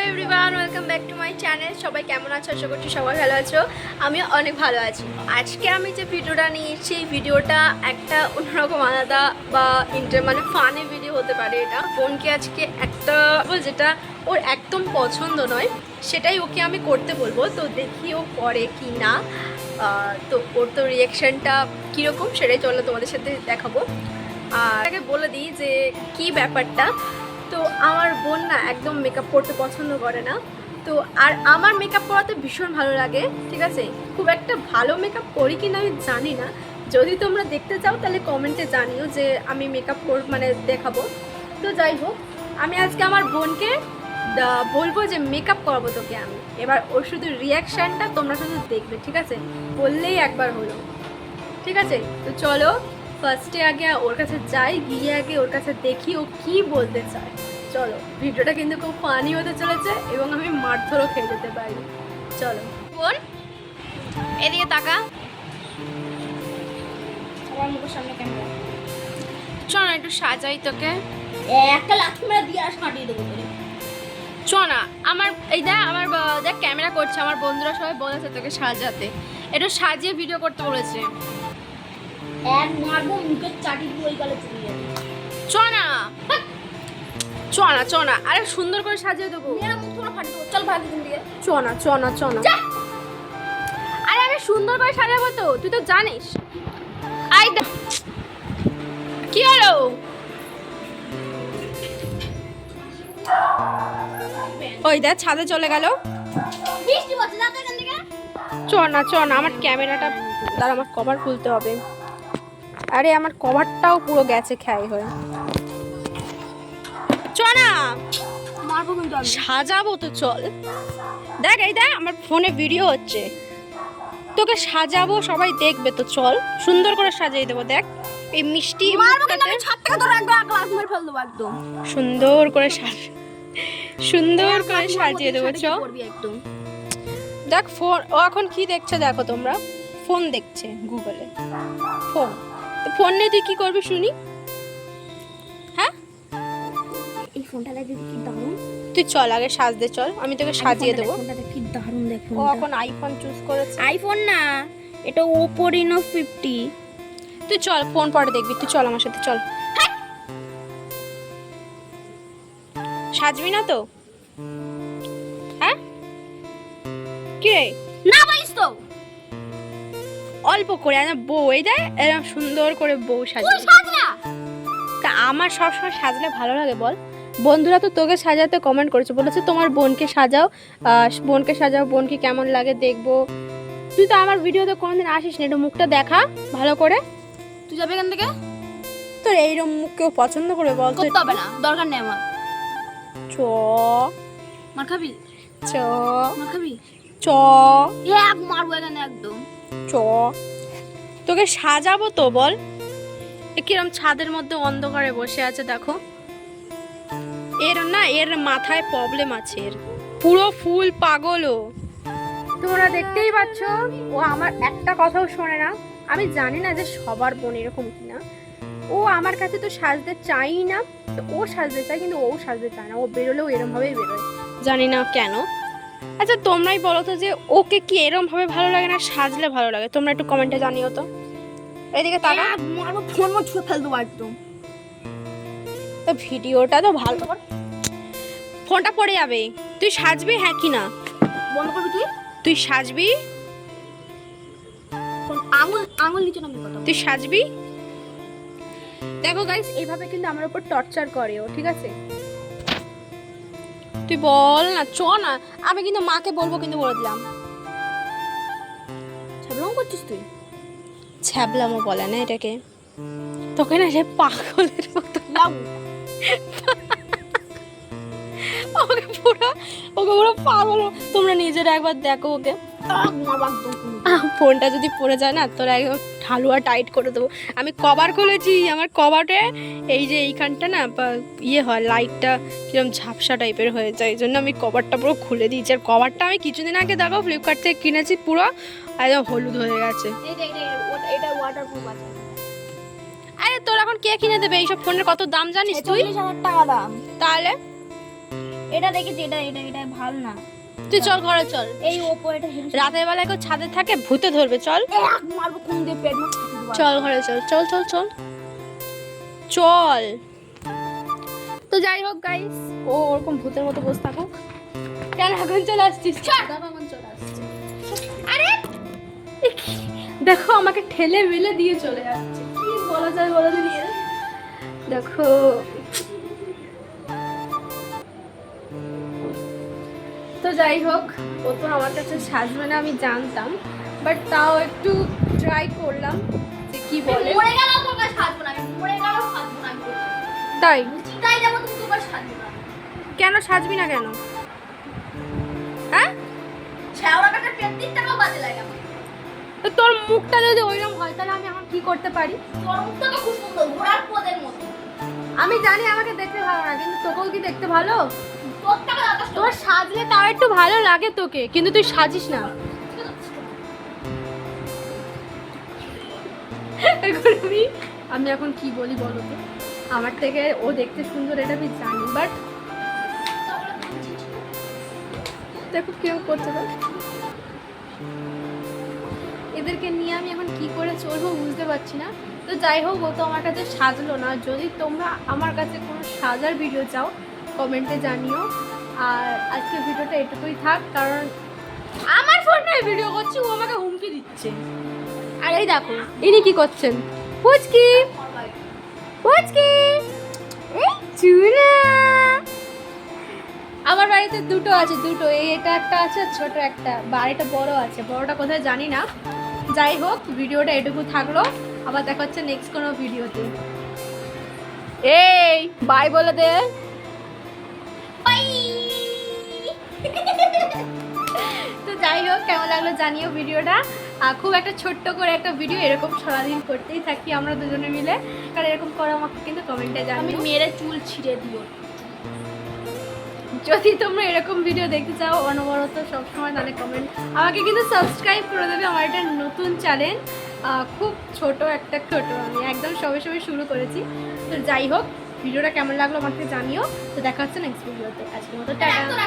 Everyone, welcome back to my channel. সবাই কেমন আছো? আশা করছি সবাই ভালো আছো। আমি অনেক ভালো আছি। আজকে আমি যে ভিডিওটা নিয়েছি, এই ভিডিওটা একটা অন্যরকম আলাদা বা মানে ফানি ভিডিও হতে পারে। এটা বোনকে আজকে একটা যেটা ওর একদম পছন্দ নয়, সেটাই ওকে আমি করতে বলবো। তো দেখি ও করে কি না। তো ওর তো রিয়াকশানটা কীরকম সেটাই চলো তোমাদের সাথে দেখাবো। আর আগে বলে দিই যে কি ব্যাপারটা। তো আমার বোন না একদম মেকআপ করতে পছন্দ করে না। তো আর আমার মেকআপ করাতে ভীষণ ভালো লাগে, ঠিক আছে। খুব একটা ভালো মেকআপ করি কি না আমি জানি না। যদি তোমরা দেখতে চাও তাহলে কমেন্টে জানিও যে আমি মেকআপ মানে দেখাবো। তো যাই হোক, আমি আজকে আমার বোনকে বলবো যে মেকআপ করাবো তোকে আমি। এবার ওর শুধু রিয়াকশানটা তোমরা শুধু দেখবে, ঠিক আছে। বললেই একবার হলো, ঠিক আছে। তো চলো ফার্স্টে আগে ওর কাছে যাই, গিয়ে আগে ওর কাছে দেখি ও কি বলতে চায়। চলো, ভিডিওটা কিন্তু খুব ফানি হতে চলেছে এবং আমি মারধরও খেয়ে যেতে পারি। চলো বোন, এদিকে তাকা। আমার মুখের সামনে ক্যামেরা। চল না একটু সাজাই তোকে। একটা লাথি মেরে দিয়ে আর কাটিয়ে দেবো তোরে। চ না, আমার এই দেখ, আমার দেখ ক্যামেরা করছে, আমার বন্ধুরা সবাই বলেছে তোকে সাজাতে, একটু সাজিয়ে ভিডিও করতে বলেছে। এক মারবো মুখের চাটি দিয়ে ওই গালে চলে যাবে। চ না চ না, আরে সুন্দর করে সাজিয়ে দেবো। মেরা মুখ তোরা ফাটি দেবো। চল ভাগ দিন দিয়ে। চ না আরে আমি সুন্দর করে সাজাবো তো, তুই তো জানিস। আই দেখ কি হলো। ওই দেখ ছাদে চলে গেল। বৃষ্টি পড়ছে, যা তো এখান থেকে। চ না আমার ক্যামেরাটা তার আমার কভার খুলতে হবে। আরে আমার কভারটাও পুরো গেছে খেয়াই হয়ে। চ না, মারবো কিন্তু আমি। সাজাবো তো, চল। দেখ এই দেখ আমার ফোনে ভিডিও হচ্ছে, তোকে সাজাবো, সবাই দেখবে তো। চল সুন্দর করে সাজিয়ে দেবো। দেখ এই মিষ্টি মারবো কিন্তু মুখটাতে আমি ছাদ থেকে তোরা একবার গ্লাস মেরে ফেল দেবো একদম। সুন্দর করে সুন্দর করে সাজিয়ে দেবো। চ করবি একদম। দেখ ফোন, ও এখন কি দেখছে দেখো তোমরা। ফোন দেখছে গুগলে, ফোন। তো ফোন নিয়ে তুই কি করবি শুনি? হ্যাঁ, এই ফোনটা দেখবি কি দারুণ। তুই চল আগে সাজতে চল, আমি তোকে সাজিয়ে দেবো। ফোনটা দেখ কি দারুণ দেখ। ও এখন আইফোন চুজ করেছে। আইফোন না, এটা ওপো রেনো 50। তুই চল, ফোন পরে দেখবি, তুই চল আমার সাথে চল। সাজবি না তো? হ্যাঁ কি রে? না বলিস তো। অল্প করে আমার বউ, এই দেয় এরকম সুন্দর করে বউ তুই সাজিয়ে। সাজ না। তা আমার সবসময় সাজলে ভালো লাগে বল? বন্ধুরা তো তোকে সাজাতে কমেন্ট করেছে, বলেছে তোমার বোনকে সাজাও, বোনকে কেমন লাগে দেখবো। তুই তো আমার ভিডিওতে কোনোদিন আসিস না, একটু মুখটা দেখা ভালো করে। তুই যাবে এখান থেকে। তোর এইরকম মুখ কেউ পছন্দ করবে বল? তো করতে হবে না, দরকার নেই আমার। চ মার খাবি? চ মার খাবি? চ এক মারবো এখানে একদম। চ তোকে সাজাবো তো, বল। কিরম ছাদের মধ্যে অন্ধকারে বসে আছে দেখো। এর মাথায় প্রবলেম আছে, এর পুরো ফুল পাগল ও। তোমরা দেখতেই পাচ্ছ, ও আমার একটা কথাও শোনে না। আমি জানি না যে সবার বোন এরকম কিনা। ও আমার কাছে তো সাজতে চাই না, তো ও সাজতে চায়, কিন্তু ও সাজতে চায় না। ও বেরোলেও এরম ভাবেই বেরোয়, জানি না কেন। আচ্ছা তোমরাই বলো তো যে ওকে কি এরম ভাবে ভালো লাগে না সাজলে ভালো লাগে? তোমরা একটু কমেন্টে জানিও তো। এদিকে তাকা। মারবো, ফোন মো ছুঁয়ে ফেল দেবো একদম। তো ভিডিওটা তো ভালো, ফোনটা পড়ে যাবে। তুই সাজবি হ্যাঁ কি না? বন্ধ করবি তুই? তুই সাজবি? আঙুল নিচে নামিয়ে কথা বল। তুই সাজবি? দেখো গাইস, এইভাবে কিন্তু আমার উপর টর্চার করে ও, ঠিক আছে। তুই বল না, চ না। আমি কিন্তু মাকে বলবো, কিন্তু বলে দিলাম। ছাবলাম করছিস তুই? ছ্যাবলামো বলে না এটাকে। তোকে না সে পাগলের মতো লাউ। ওকে পুরো পাগল। তোমরা নিজেরা একবার দেখো ওকে। মারবো একদম। ফোনটা যদি পড়ে যায় না, তোরা একদম ঠালুয়া টাইট করে দেবো। আমি কভার খুলেছি, আমার কভারে এই যে এইখানটা না ইয়ে হয়, লাইটটা কিরকম ঝাপসা টাইপের হয়ে যায়, এই জন্য আমি কভারটা পুরো খুলে দিয়েছি। আর কভারটা আমি কিছুদিন আগে দেখো ফ্লিপকার্ট থেকে কিনেছি, পুরো একদম হলুদ হয়ে গেছে। এটা ওয়াটারপ্রুফ আছে। আরে তোর এখন কে কিনে দেবে এইসব ফোনের? কত দাম জানিস তুই? 40,000 টাকা দাম। তাহলে এটা দেখেছি, এটা এটা এটা ভালো না। তুই চল ঘরে চল। এই ওপো এটা হেভি। রাতের বেলায় কেউ ছাদে থাকে, ভূতে ধরবে, চল। এক মারবো কোন দিয়ে পেট না। চল ঘরে চল, চল চল চল চল। তো যাই হোক গাইস, ও ওরকম ভূতের মতো বসে থাকুক। কেন এখন চলে আসছিস? এখন চলে আসছে। আরে দেখো আমাকে ঠেলে মেলে দিয়ে চলে যাচ্ছে, কি বলা যায় বলো তো নিয়ে। দেখো তো যাই হোক, ও তো আমার কাছে সাজবে না আমি জানতাম, বাট তাও একটু ট্রাই করলাম যে কি বলে। মরে গেল তোর কাছে সাজবো না, আমি মরে গেল সাজবো না আমি। তাই চিতাই যাবো তুমি তোর কাছে সাজবো না। কেন সাজবি না কেন? হ্যাঁ, ছেওড়া কাটা 33 টাকা বাজে লাগে আমার। তো তোর মুখটা যদি ওইরকম হয় তাহলে আমি এখন কি করতে পারি? তোর মুখটা তো খুব সুন্দর, ঘোড়ার পদের মতো। আমি জানি আমাকে দেখতে ভালো না, কিন্তু তোকেও কি দেখতে ভালো? তোর টাকা আকাশ তোর সাজলে তাও একটু ভালো লাগে তোকে, কিন্তু তুই সাজিস না। এখন আমি এখন কি বলি বলো তো? আমার থেকে ও দেখতে সুন্দর এটা আমি জানি, বাট দেখো কেউ করতে পারে। এদেরকে নিয়ে আমি এখন কি করে চলবো বুঝতে পারছি না। তো যাই হোক, ও তো আমার কাছে সাজলো না। যদি তোমরা আমার কাছে কোনো সাজার ভিডিও চাও কমেন্টে জানিও। আর আজকে ভিডিওটা এটুকুই থাক, কারণ আমার ফোনে ভিডিও করছি, ও আমাকে হুমকি দিচ্ছে। আর এই দেখো ইনি কি করছেন, পুচকি পুচকি এই চুনা। আমার বাড়িতে দুটো আছে, দুটো, এই এটা একটা আছে, ছোট একটা, বাড়িটা বড় আছে, বড়টা কোথায় জানি না। যাই হোক, ভিডিওটা এটুকু থাকলো, আবার দেখা হচ্ছে নেক্সট কোনো ভিডিওতে। এই বাই বলে দে। বাই। তো যাই হোক, কেমন লাগলো জানিও ভিডিওটা। খুব একটা ছোট্ট করে একটা ভিডিও, এরকম সারাদিন করতেই থাকি আমরা দুজনে মিলে, কারণ এরকম করে আমাকে কিন্তু কমেন্টে আমি জানিও। মেরে চুল ছিঁড়ে দিও। যদি তোমরা এরকম ভিডিও দেখতে চাও অনবরত সবসময়, তাহলে কমেন্ট আমাকে কিন্তু সাবস্ক্রাইব করে দেবে। আমার এটা নতুন চ্যানেল, খুব ছোট একটা ছোট, আমি একদম সবে সবে শুরু করেছি। তো যাই হোক, ভিডিওটা কেমন লাগলো আমাকে জানিও। তো দেখা হচ্ছে নেক্সট ভিডিওতে। আজকের মতো টাটা।